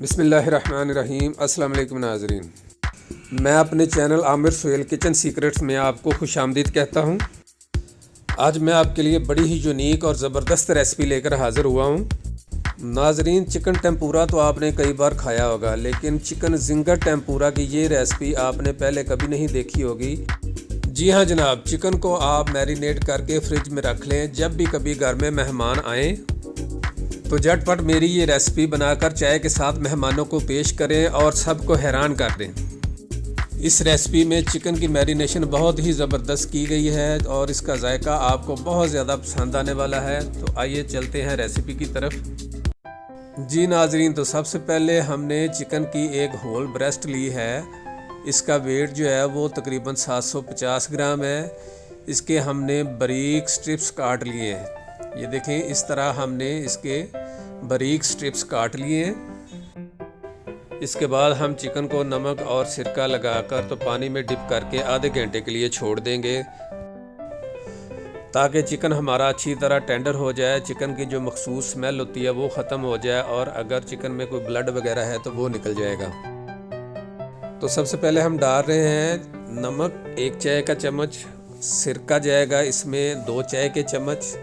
बिस्मिल्लाहिर्रहमानिर्रहीम। अस्सलाम वालेकुम नाज़रीन, मैं अपने channel Amir Suhail kitchen secrets में आपको खुशामदीद कहता हूं। आज मैं आपके लिए बड़ी ही यूनिक और ज़बरदस्त रेसिपी लेकर हाज़िर हुआ हूं। नाज़रीन, चिकन टेम्पुरा तो आपने कई बार खाया होगा, लेकिन चिकन जिंगर टेम्पुरा की ये रेसिपी आपने पहले कभी नहीं देखी होगी। जी हाँ जनाब, चिकन को आप मैरिनेट करके फ्रिज में रख लें। जब भी कभी घर में मेहमान आएँ तो झटपट मेरी ये रेसिपी बनाकर चाय के साथ मेहमानों को पेश करें और सबको हैरान कर दें। इस रेसिपी में चिकन की मैरिनेशन बहुत ही ज़बरदस्त की गई है और इसका जायका आपको बहुत ज़्यादा पसंद आने वाला है। तो आइए चलते हैं रेसिपी की तरफ। जी नाजरीन, तो सबसे पहले हमने चिकन की एक होल ब्रेस्ट ली है। इसका वेट जो है वो तकरीबन 750 ग्राम है। इसके हमने बारीक स्ट्रिप्स काट लिए हैं। ये देखें, इस तरह हमने इसके बारीक स्ट्रिप्स काट लिए हैं। इसके बाद हम चिकन को नमक और सिरका लगाकर तो पानी में डिप करके आधे घंटे के लिए छोड़ देंगे, ताकि चिकन हमारा अच्छी तरह टेंडर हो जाए, चिकन की जो मखसूस स्मेल होती है वो ख़त्म हो जाए और अगर चिकन में कोई ब्लड वगैरह है तो वो निकल जाएगा। तो सबसे पहले हम डाल रहे हैं नमक 1 चाय का चम्मच, सिरका जाएगा इसमें 2 चाय के चम्मच।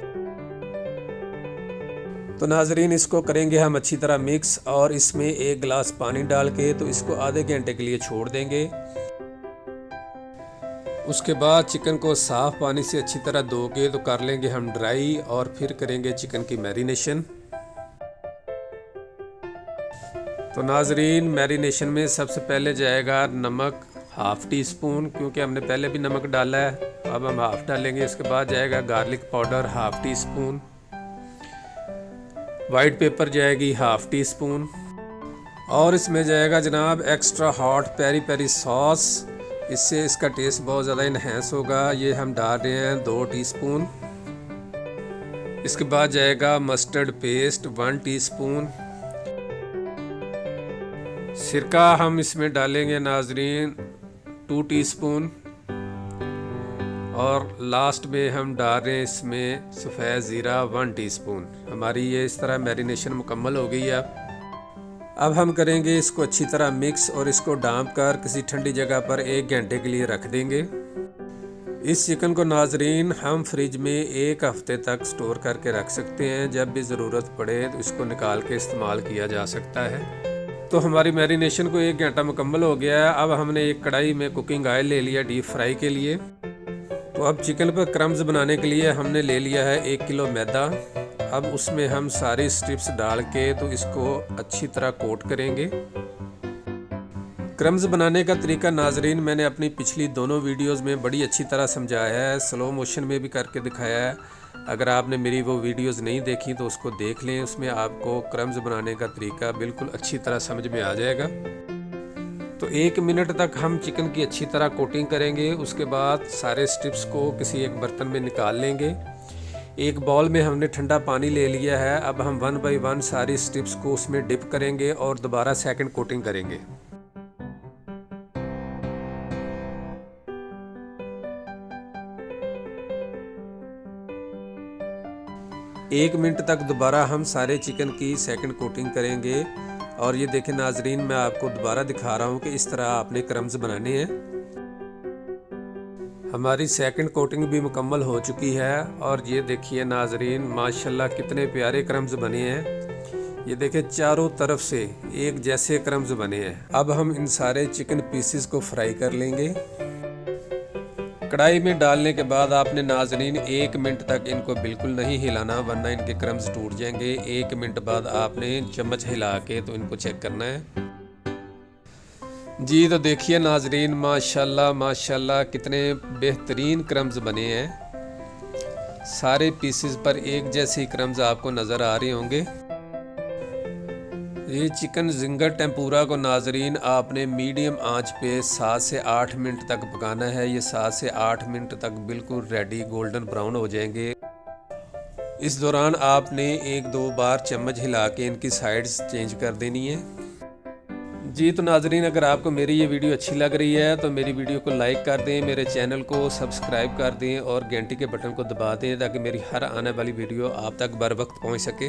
तो नाजरीन, इसको करेंगे हम अच्छी तरह मिक्स और इसमें 1 गिलास पानी डाल के तो इसको आधे घंटे के लिए छोड़ देंगे। उसके बाद चिकन को साफ़ पानी से अच्छी तरह धो के तो कर लेंगे हम ड्राई और फिर करेंगे चिकन की मैरिनेशन। तो नाजरीन, मैरिनेशन में सबसे पहले जाएगा नमक 1/2 टी स्पून, क्योंकि हमने पहले भी नमक डाला है, अब हम हाफ डालेंगे। उसके बाद जाएगा garlic powder 1/2 teaspoon, white pepper जाएगी 1/2 टी स्पून और इसमें जाएगा जनाब extra hot peri peri sauce. इससे इसका टेस्ट बहुत ज़्यादा इन्हेंस होगा। ये हम डाल रहे हैं 2 टीस्पून। इसके बाद जाएगा मस्टर्ड पेस्ट 1 टीस्पून। सिरका हम इसमें डालेंगे नाजरीन 2 टीस्पून और लास्ट में हम डाल रहे हैं इसमें सफ़ेद ज़ीरा 1 टीस्पून। हमारी ये इस तरह मैरिनेशन मुकम्मल हो गई है। अब हम करेंगे इसको अच्छी तरह मिक्स और इसको डांप कर किसी ठंडी जगह पर 1 घंटे के लिए रख देंगे। इस चिकन को नाजरीन हम फ्रिज में 1 हफ्ते तक स्टोर करके रख सकते हैं। जब भी ज़रूरत पड़े तो इसको निकाल के इस्तेमाल किया जा सकता है। तो हमारी मैरिनेशन को 1 घंटा मुकम्मल हो गया है। अब हमने एक कढ़ाई में कुकिंग ऑयल ले लिया डीप फ्राई के लिए। तो अब चिकन पर क्रम्स बनाने के लिए हमने ले लिया है 1 किलो मैदा। अब उसमें हम सारी स्ट्रिप्स डाल के तो इसको अच्छी तरह कोट करेंगे। क्रम्स बनाने का तरीका नाजरीन मैंने अपनी पिछली दोनों वीडियोस में बड़ी अच्छी तरह समझाया है, स्लो मोशन में भी करके दिखाया है। अगर आपने मेरी वो वीडियोस नहीं देखी तो उसको देख लें, उसमें आपको क्रम्स बनाने का तरीका बिल्कुल अच्छी तरह समझ में आ जाएगा। तो 1 मिनट तक हम चिकन की अच्छी तरह कोटिंग करेंगे। उसके बाद सारे स्ट्रिप्स को किसी एक बर्तन में निकाल लेंगे। एक बाउल में हमने ठंडा पानी ले लिया है। अब हम 1 बाय 1 सारी स्ट्रिप्स को उसमें डिप करेंगे और दोबारा सेकंड कोटिंग करेंगे। एक मिनट तक दोबारा हम सारे चिकन की सेकंड कोटिंग करेंगे। और ये देखें नाजरीन, मैं आपको दोबारा दिखा रहा हूँ कि इस तरह आपने क्रम्स बनाने हैं। हमारी सेकंड कोटिंग भी मुकम्मल हो चुकी है और ये देखिए नाजरीन, माशाल्लाह कितने प्यारे क्रम्स बने हैं। ये देखें चारों तरफ से एक जैसे क्रम्स बने हैं। अब हम इन सारे चिकन पीसेस को फ्राई कर लेंगे। कढ़ाई में डालने के बाद आपने नाजरीन 1 मिनट तक इनको बिल्कुल नहीं हिलाना, वरना इनके क्रम्स टूट जाएंगे। 1 मिनट बाद आपने चम्मच हिला के तो इनको चेक करना है। जी तो देखिए नाजरीन, माशाल्लाह माशाल्लाह कितने बेहतरीन क्रम्स बने हैं। सारे पीसेस पर एक जैसे क्रम्स आपको नज़र आ रहे होंगे। ये चिकन जिंगर टेम्पुरा को नाजरीन आपने मीडियम आंच पे 7 से 8 मिनट तक पकाना है। ये 7 से 8 मिनट तक बिल्कुल रेडी गोल्डन ब्राउन हो जाएंगे। इस दौरान आपने 1-2 बार चम्मच हिला के इनकी साइड्स चेंज कर देनी है। जी तो नाजरीन, अगर आपको मेरी ये वीडियो अच्छी लग रही है तो मेरी वीडियो को लाइक कर दें, मेरे चैनल को सब्सक्राइब कर दें और घंटी के बटन को दबा दें ताकि मेरी हर आने वाली वीडियो आप तक बर वक्त पहुँच सके।